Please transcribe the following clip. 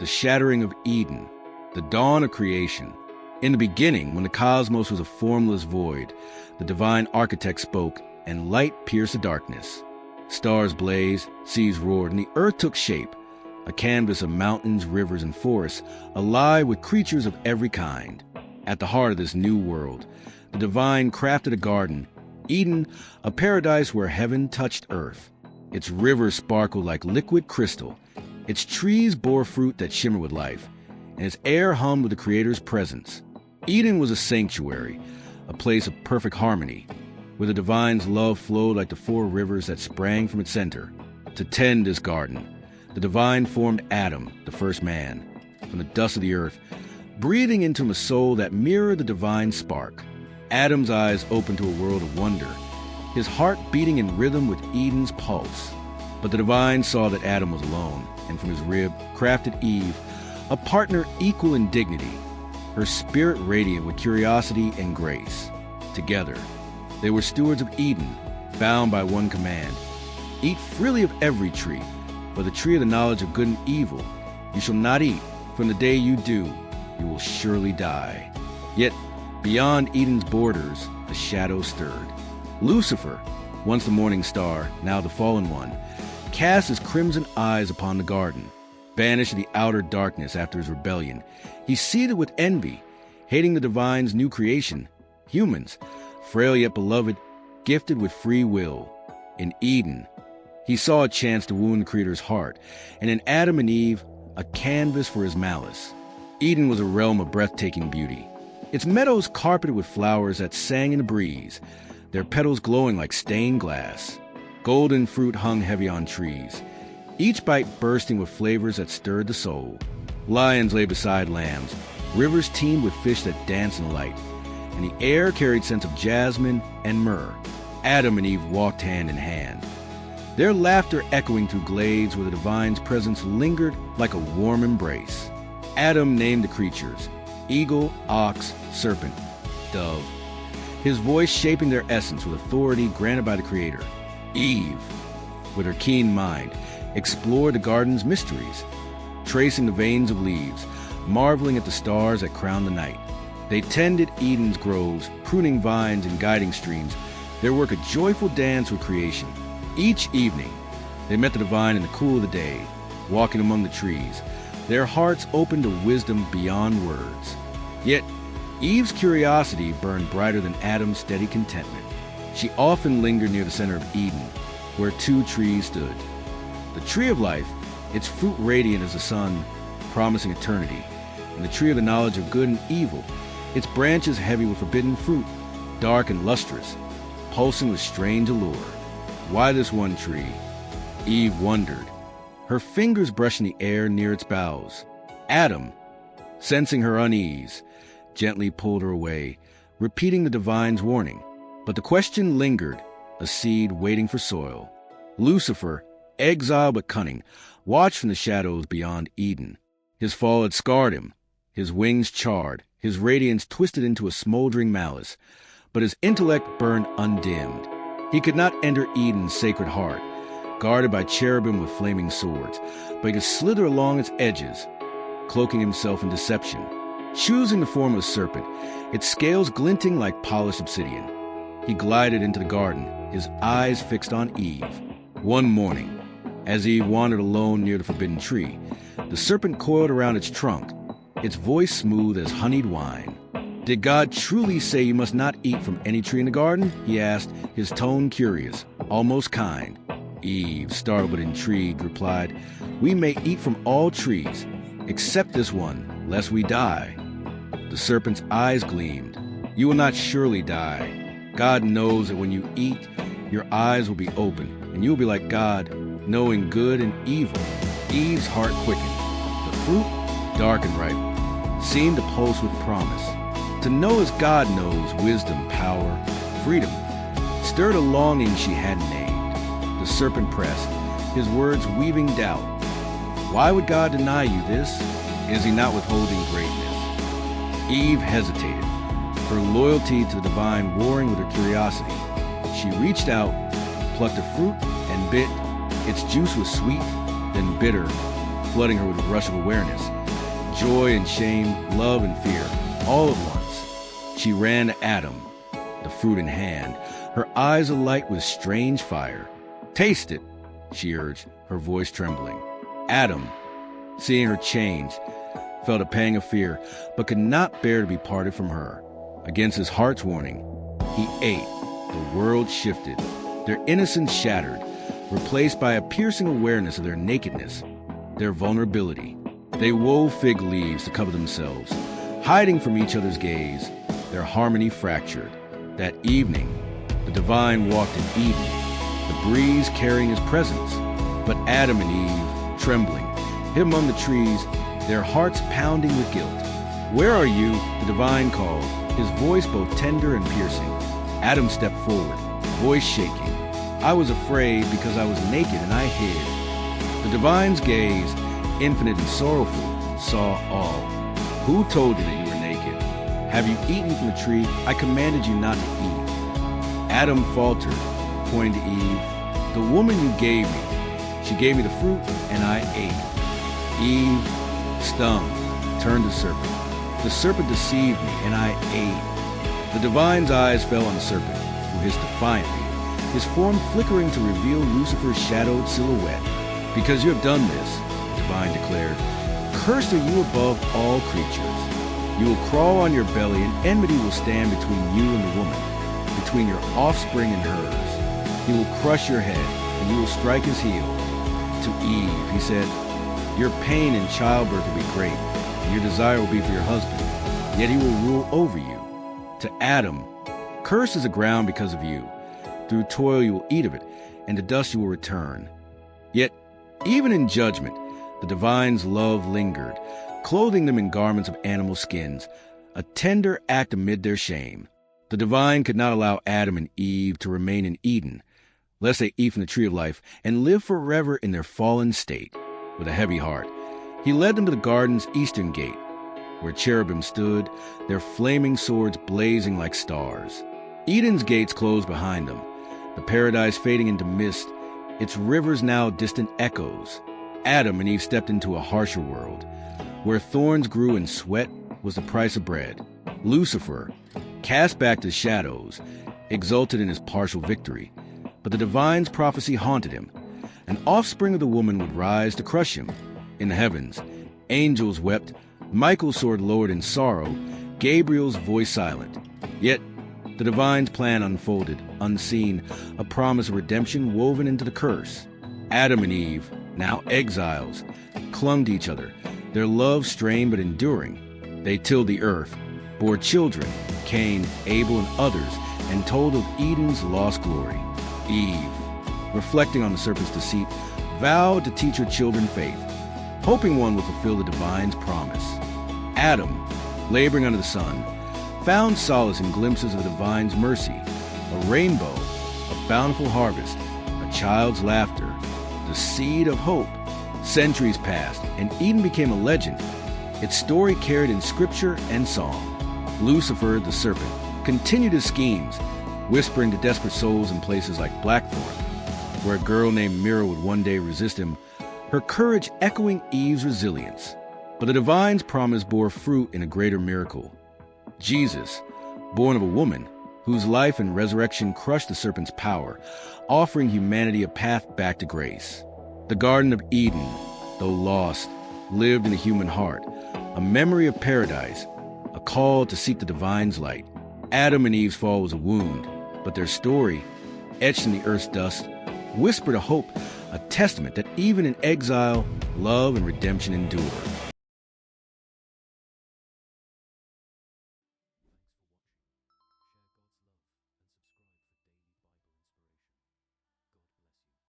the Shattering of Eden, the dawn of creation. In the beginning, when the cosmos was a formless void, the divine architect spoke, and light pierced the darkness. Stars blazed, seas roared, and the earth took shape, a canvas of mountains, rivers, and forests, alive with creatures of every kind. At the heart of this new world, the divine crafted a garden, Eden, a paradise where heaven touched earth. Its rivers sparkled like liquid crystal, its trees bore fruit that shimmered with life, and its air hummed with the Creator's presence. Eden was a sanctuary, a place of perfect harmony, where the divine's love flowed like the four rivers that sprang from its center. To tend this garden, the divine formed Adam, the first man, from the dust of the earth, breathing into him a soul that mirrored the divine spark. Adam's eyes opened to a world of wonder, his heart beating in rhythm with Eden's pulse. But the divine saw that Adam was alone, and from his rib crafted Eve, a partner equal in dignity, her spirit radiant with curiosity and grace. Together, they were stewards of Eden, bound by one command: eat freely of every tree, but the tree of the knowledge of good and evil you shall not eat. From the day you do, you will surely die. Yet, beyond Eden's borders, a shadow stirred. Lucifer, once the morning star, now the fallen one, cast his crimson eyes upon the garden. Banished to the outer darkness after his rebellion, he seethed with envy, hating the divine's new creation, humans, frail yet beloved, gifted with free will. In Eden, he saw a chance to wound the Creator's heart, and in Adam and Eve, a canvas for his malice. Eden was a realm of breathtaking beauty, its meadows carpeted with flowers that sang in the breeze, their petals glowing like stained glass. Golden fruit hung heavy on trees, each bite bursting with flavors that stirred the soul. Lions lay beside lambs, rivers teemed with fish that danced in the light, and the air carried scents of jasmine and myrrh. Adam and Eve walked hand in hand, their laughter echoing through glades where the divine's presence lingered like a warm embrace. Adam named the creatures: eagle, ox, serpent, dove, his voice shaping their essence with authority granted by the Creator. Eve, with her keen mind, explored the garden's mysteries, tracing the veins of leaves, marveling at the stars that crowned the night. They tended Eden's groves, pruning vines and guiding streams, their work a joyful dance with creation. Each evening, they met the divine in the cool of the day, walking among the trees, their hearts open to wisdom beyond words. Yet, Eve's curiosity burned brighter than Adam's steady contentment. She often lingered near the center of Eden, where two trees stood. The tree of life, its fruit radiant as the sun, promising eternity, and the tree of the knowledge of good and evil, its branches heavy with forbidden fruit, dark and lustrous, pulsing with strange allure. Why this one tree? Eve wondered, her fingers brushing the air near its boughs. Adam, sensing her unease, gently pulled her away, repeating the divine's warning. But the question lingered, a seed waiting for soil. Lucifer, exiled but cunning, watched from the shadows beyond Eden. His fall had scarred him, his wings charred, his radiance twisted into a smoldering malice, but his intellect burned undimmed. He could not enter Eden's sacred heart, guarded by cherubim with flaming swords, but he could slither along its edges, cloaking himself in deception. Choosing the form of a serpent, its scales glinting like polished obsidian, he glided into the garden, his eyes fixed on Eve. One morning, as Eve wandered alone near the forbidden tree, the serpent coiled around its trunk, its voice smooth as honeyed wine. "Did God truly say you must not eat from any tree in the garden?" he asked, his tone curious, almost kind. Eve, startled but intrigued, replied, "We may eat from all trees, except this one, lest we die." The serpent's eyes gleamed. "You will not surely die. God knows that when you eat, your eyes will be open, and you will be like God, knowing good and evil." Eve's heart quickened. The fruit, dark and ripe, seemed to pulse with promise. To know as God knows, wisdom, power, freedom, stirred a longing she hadn't named. The serpent pressed, his words weaving doubt. "Why would God deny you this? Is he not withholding greatness?" Eve hesitated, her loyalty to the divine warring with her curiosity. She reached out, plucked a fruit, and bit. Its juice was sweet, then bitter, flooding her with a rush of awareness. Joy and shame, love and fear, all at once. She ran to Adam, the fruit in hand, her eyes alight with strange fire. "Taste it," she urged, her voice trembling. Adam, seeing her change, felt a pang of fear, but could not bear to be parted from her. Against his heart's warning, he ate. The world shifted, their innocence shattered, replaced by a piercing awareness of their nakedness, their vulnerability. They wove fig leaves to cover themselves, hiding from each other's gaze, their harmony fractured. That evening, the divine walked in Eden, the breeze carrying his presence. But Adam and Eve, trembling, hid among the trees, their hearts pounding with guilt. "Where are you?" the divine called, his voice both tender and piercing. Adam stepped forward, voice shaking. "I was afraid because I was naked and I hid." The divine's gaze, infinite and sorrowful, saw all. "Who told you that you were naked? Have you eaten from the tree I commanded you not to eat?" Adam faltered, pointing to Eve. "The woman you gave me, she gave me the fruit and I ate." Eve, stung, turned to serpent. "The serpent deceived me and I ate." The divine's eyes fell on the serpent, who hissed defiantly, his form flickering to reveal Lucifer's shadowed silhouette. "Because you have done this," the divine declared, "cursed are you above all creatures. You will crawl on your belly, and enmity will stand between you and the woman, between your offspring and hers. He will crush your head, and you will strike his heel." To Eve, he said, "Your pain in childbirth will be great, and your desire will be for your husband, yet he will rule over you." To Adam, "Cursed is the ground because of you. Through toil you will eat of it, and to dust you will return." Yet, even in judgment, the divine's love lingered, clothing them in garments of animal skins, a tender act amid their shame. The divine could not allow Adam and Eve to remain in Eden, lest they eat from the tree of life and live forever in their fallen state. With a heavy heart, he led them to the garden's eastern gate, where cherubim stood, their flaming swords blazing like stars. Eden's gates closed behind them, the paradise fading into mist, its rivers now distant echoes. Adam and Eve stepped into a harsher world, where thorns grew and sweat was the price of bread. Lucifer, cast back to shadows, exulted in his partial victory, but the divine's prophecy haunted him. An offspring of the woman would rise to crush him. In the heavens, angels wept, Michael's sword lowered in sorrow, Gabriel's voice silent. Yet the divine's plan unfolded, unseen, a promise of redemption woven into the curse. Adam and Eve, now exiles, clung to each other, their love strained but enduring. They tilled the earth, bore children, Cain, Abel, and others, and told of Eden's lost glory. Eve, reflecting on the serpent's deceit, vowed to teach her children faith, hoping one would fulfill the divine's promise. Adam, laboring under the sun, found solace in glimpses of the divine's mercy, a rainbow, a bountiful harvest, a child's laughter, the seed of hope. Centuries passed, and Eden became a legend, its story carried in scripture and song. Lucifer, the serpent, continued his schemes, whispering to desperate souls in places like Blackthorn, where a girl named Mira would one day resist him, her courage echoing Eve's resilience. But the divine's promise bore fruit in a greater miracle. Jesus, born of a woman, whose life and resurrection crushed the serpent's power, offering humanity a path back to grace. The Garden of Eden, though lost, lived in the human heart, a memory of paradise, a call to seek the divine's light. Adam and Eve's fall was a wound, but their story, etched in the earth's dust, whispered a hope, a testament that even in exile, love and redemption endure.